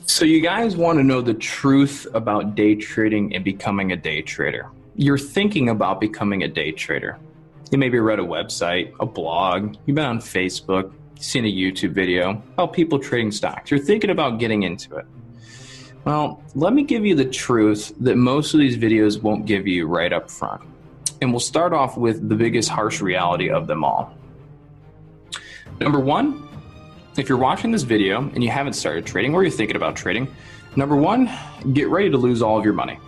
So you guys want to know the truth about day trading and becoming a day trader. You're thinking about becoming a day trader. You maybe read a website, a blog, you've been on Facebook, seen a YouTube video about people trading stocks. You're thinking about getting into it. Well, let me give you the truth that most of these videos won't give you right up front. And we'll start off with the biggest harsh reality of them all. Number one, if you're watching this video and you haven't started trading or you're thinking about trading, number one, get ready to lose all of your money.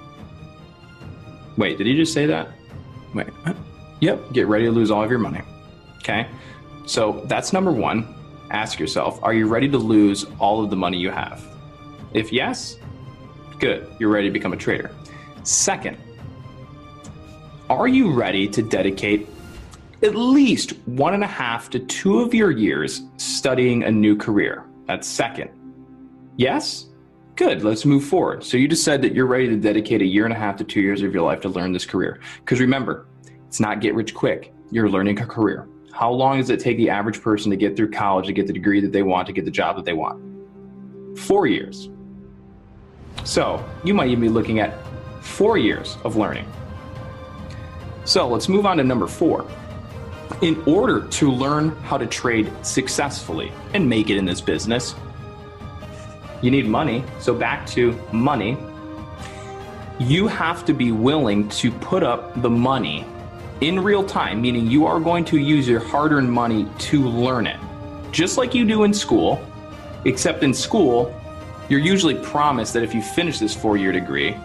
Wait, did he just say that? Wait, yep, get ready to lose all of your money. Okay, so that's number one. Ask yourself, are you ready to lose all of the money you have? If yes, good, you're ready to become a trader. Second, are you ready to dedicate at least 1.5 to 2 of your years studying a new career? That's second. Yes? Good, let's move forward. So you just said that you're ready to dedicate 1.5 to 2 years of your life to learn this career. Because remember, it's not get rich quick. You're learning a career. How long does it take the average person to get through college, to get the degree that they want, to get the job that they want? 4 years. So you might even be looking at 4 years of learning. So let's move on to number 4. In order to learn how to trade successfully and make it in this business, you need money. So back to money. You have to be willing to put up the money in real time, meaning you are going to use your hard-earned money to learn it. Just like you do in school, except in school, you're usually promised that if you finish this 4-year degree,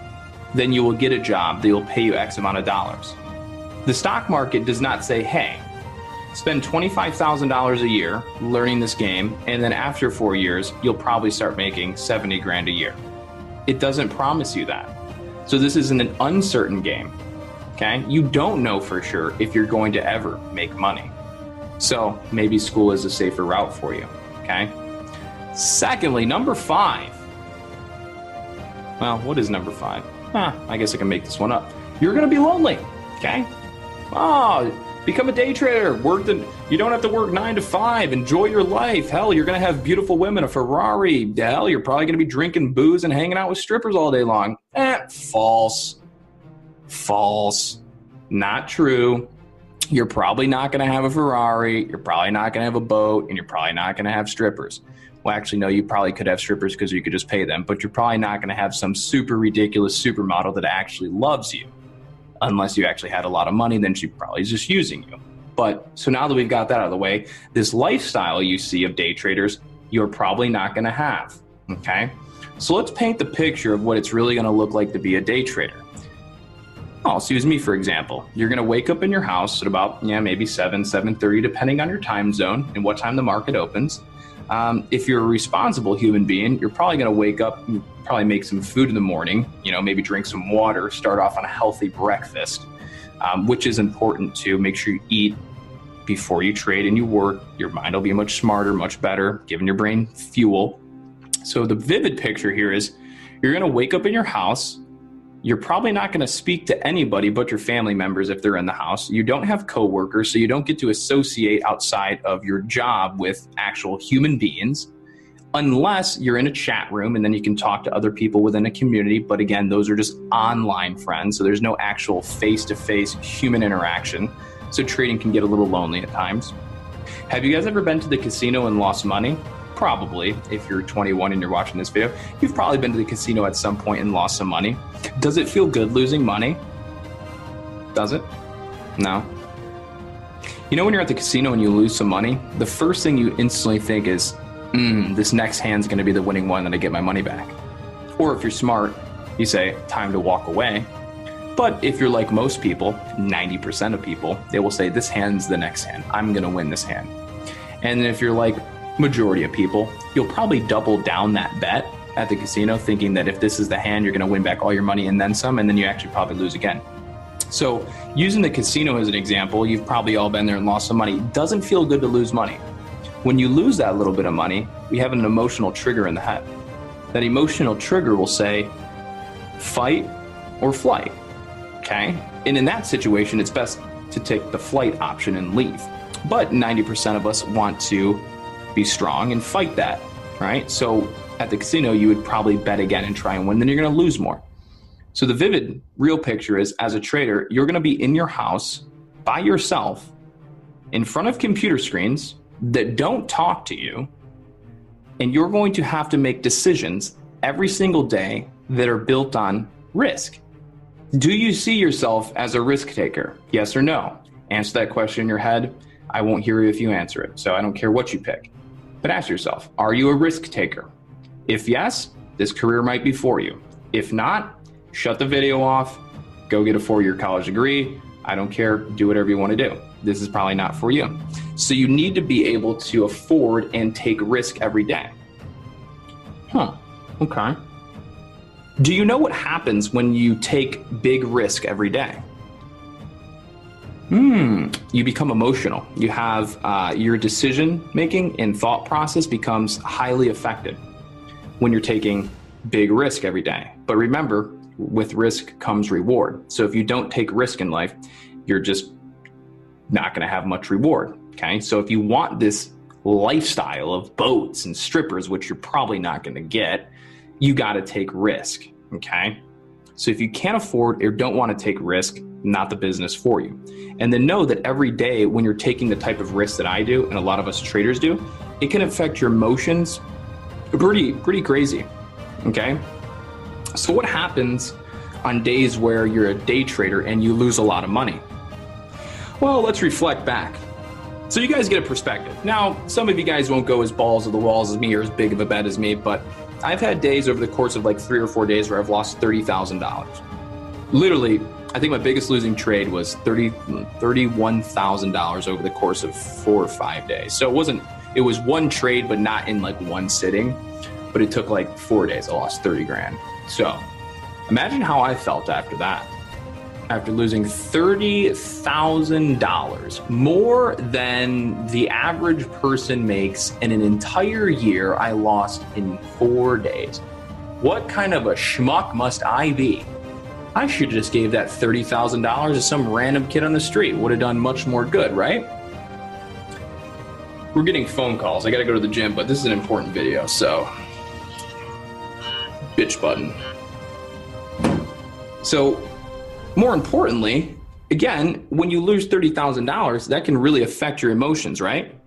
then you will get a job that will pay you X amount of dollars. The stock market does not say, hey, spend $25,000 a year learning this game, and then after 4 years, you'll probably start making 70 grand a year. It doesn't promise you that. So this is an uncertain game, okay? You don't know for sure if you're going to ever make money. So maybe school is a safer route for you, okay? Secondly, number 5. Well, what is number 5? I guess I can make this one up. You're gonna be lonely, okay? Become a day trader. You don't have to work 9 to 5. Enjoy your life. Hell, you're going to have beautiful women, a Ferrari. Hell, you're probably going to be drinking booze and hanging out with strippers all day long. False. False. Not true. You're probably not going to have a Ferrari. You're probably not going to have a boat, and you're probably not going to have strippers. Well, actually, no, you probably could have strippers because you could just pay them, but you're probably not going to have some super ridiculous supermodel that actually loves you. Unless you actually had a lot of money, then she probably is just using you. But so now that we've got that out of the way, this lifestyle you see of day traders, you're probably not going to have, okay? So let's paint the picture of what it's really going to look like to be a day trader. Oh, so use me, for example. You're going to wake up in your house at about, maybe 7:30, depending on your time zone and what time the market opens. If you're a responsible human being, you're probably going to wake up and probably make some food in the morning, maybe drink some water, start off on a healthy breakfast, which is important to make sure you eat before you trade and you work. Your mind will be much smarter, much better, giving your brain fuel. So the vivid picture here is you're going to wake up in your house. You're probably not going to speak to anybody but your family members if they're in the house. You don't have coworkers, so you don't get to associate outside of your job with actual human beings, unless you're in a chat room and then you can talk to other people within a community. But again, those are just online friends, so there's no actual face-to-face human interaction. So trading can get a little lonely at times. Have you guys ever been to the casino and lost money? Probably. If you're 21 and you're watching this video, you've probably been to the casino at some point and lost some money. Does it feel good losing money? Does it? No. When you're at the casino and you lose some money, the first thing you instantly think is, this next hand's going to be the winning one, and I get my money back. Or if you're smart, you say, time to walk away. But if you're like most people, 90% of people, they will say, this hand's the next hand. I'm going to win this hand. And then if you're like majority of people, you'll probably double down that bet at the casino, thinking that if this is the hand, you're going to win back all your money and then some, and then you actually probably lose again. So using the casino as an example, you've probably all been there and lost some money. It doesn't feel good to lose money. When you lose that little bit of money, we have an emotional trigger in the head. That emotional trigger will say, fight or flight, okay? And in that situation, it's best to take the flight option and leave. But 90% of us want to be strong and fight that, right? So at the casino, you would probably bet again and try and win, then you're going to lose more. So the vivid real picture is, as a trader, you're going to be in your house by yourself in front of computer screens that don't talk to you, and you're going to have to make decisions every single day that are built on risk. Do you see yourself as a risk taker? Yes or no? Answer that question in your head. I won't hear you if you answer it, so I don't care what you pick. But ask yourself, are you a risk taker? If yes, this career might be for you. If not, shut the video off, go get a 4-year college degree. I don't care, do whatever you want to do. This is probably not for you. So you need to be able to afford and take risk every day. Okay. Do you know what happens when you take big risk every day? You become emotional. You have your decision making and thought process becomes highly affected when you're taking big risk every day. But remember, with risk comes reward. So if you don't take risk in life, you're just not going to have much reward. Okay. So if you want this lifestyle of boats and strippers, which you're probably not going to get, you got to take risk. Okay. So if you can't afford or don't want to take risk, not the business for you. And then know that every day when you're taking the type of risk that I do, and a lot of us traders do, it can affect your emotions pretty crazy. Okay. So what happens on days where you're a day trader and you lose a lot of money? Well, let's reflect back. So you guys get a perspective. Now, some of you guys won't go as balls to the walls as me or as big of a bet as me, but I've had days over the course of like 3 or 4 days where I've lost $30,000. Literally, I think my biggest losing trade was $31,000 over the course of 4 or 5 days. So it was one trade, but not in like one sitting, but it took like 4 days. I lost 30 grand. So imagine how I felt after that. After losing $30,000, more than the average person makes in an entire year, I lost in 4 days. What kind of a schmuck must I be? I should have just gave that $30,000 to some random kid on the street. Would have done much more good, right? We're getting phone calls. I got to go to the gym, but this is an important video, so bitch button. So more importantly, again, when you lose $30,000, that can really affect your emotions, right?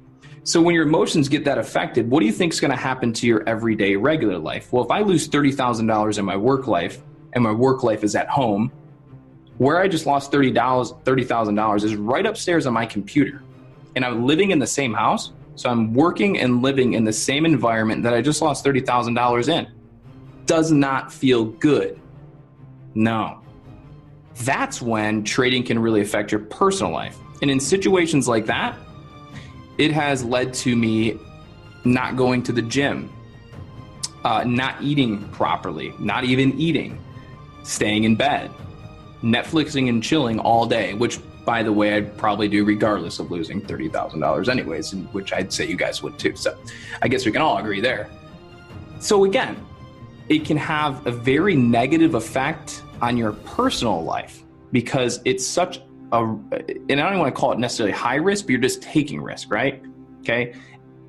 So when your emotions get that affected, what do you think is going to happen to your everyday regular life? Well, if I lose $30,000 in my work life, and my work life is at home, where I just lost $30,000 is right upstairs on my computer. And I'm living in the same house, so I'm working and living in the same environment that I just lost $30,000 in. Does not feel good. No. That's when trading can really affect your personal life. And in situations like that, it has led to me not going to the gym, not eating properly, not even eating, staying in bed, Netflixing and chilling all day, which, by the way, I'd probably do regardless of losing $30,000 anyways, which I'd say you guys would too. So I guess we can all agree there. So again, it can have a very negative effect on your personal life because it's such a, and I don't even want to call it necessarily high risk, but you're just taking risk, right? Okay.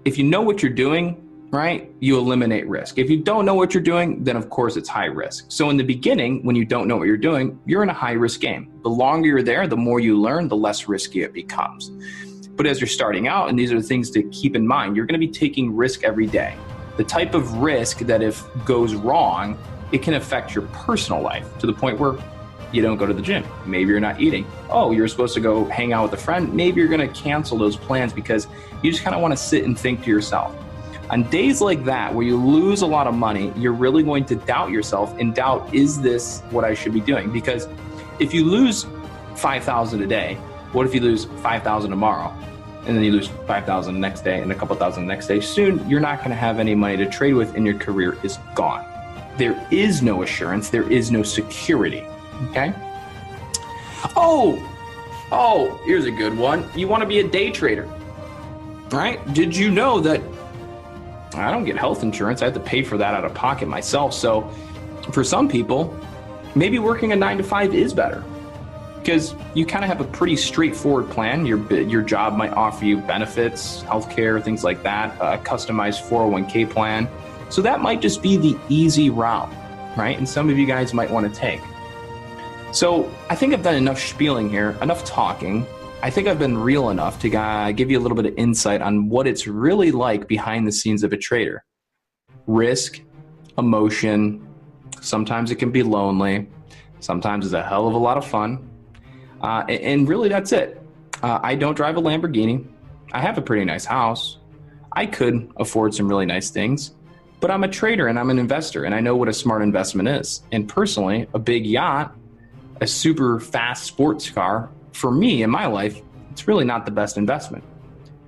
If you know what you're doing, right, you eliminate risk. If you don't know what you're doing, then of course it's high risk. So in the beginning, when you don't know what you're doing, you're in a high risk game. The longer you're there, the more you learn, the less risky it becomes. But as you're starting out, and these are the things to keep in mind, you're going to be taking risk every day. The type of risk that if goes wrong, it can affect your personal life to the point where you don't go to the gym. Maybe you're not eating. Oh, you're supposed to go hang out with a friend. Maybe you're going to cancel those plans because you just kind of want to sit and think to yourself. On days like that, where you lose a lot of money, you're really going to doubt yourself and doubt, is this what I should be doing? Because if you lose $5,000 a day, what if you lose $5,000 tomorrow? And then you lose $5,000 the next day and a couple thousand the next day. Soon, you're not going to have any money to trade with and your career is gone. There is no assurance. There is no security. Okay? Oh, here's a good one. You want to be a day trader, right? Did you know that I don't get health insurance? I have to pay for that out of pocket myself. So for some people, maybe working a 9-to-5 is better because you kind of have a pretty straightforward plan. Your job might offer you benefits, healthcare, things like that, a customized 401k plan. So that might just be the easy route, right? And some of you guys might want to take. So I think I've done enough spieling here, enough talking. I think I've been real enough to give you a little bit of insight on what it's really like behind the scenes of a trader. Risk, emotion, sometimes it can be lonely, sometimes it's a hell of a lot of fun, and really that's it. I don't drive a Lamborghini. I have a pretty nice house. I could afford some really nice things, but I'm a trader and I'm an investor and I know what a smart investment is. And personally, a big yacht, a super fast sports car, for me in my life, it's really not the best investment.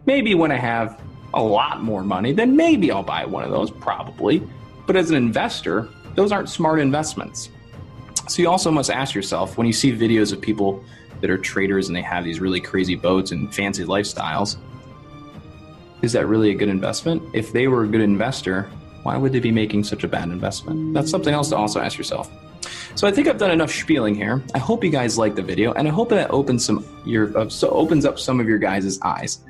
Maybe when I have a lot more money, then maybe I'll buy one of those, probably. But as an investor, those aren't smart investments. So you also must ask yourself, when you see videos of people that are traders and they have these really crazy boats and fancy lifestyles, is that really a good investment? If they were a good investor, why would they be making such a bad investment? That's something else to also ask yourself. So I think I've done enough spieling here. I hope you guys like the video, and I hope that opens up some of your guys' eyes.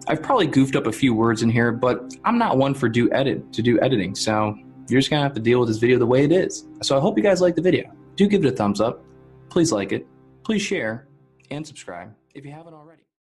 I've probably goofed up a few words in here, but I'm not one to do editing, so you're just gonna have to deal with this video the way it is. So I hope you guys like the video. Do give it a thumbs up. Please like it. Please share and subscribe if you haven't already.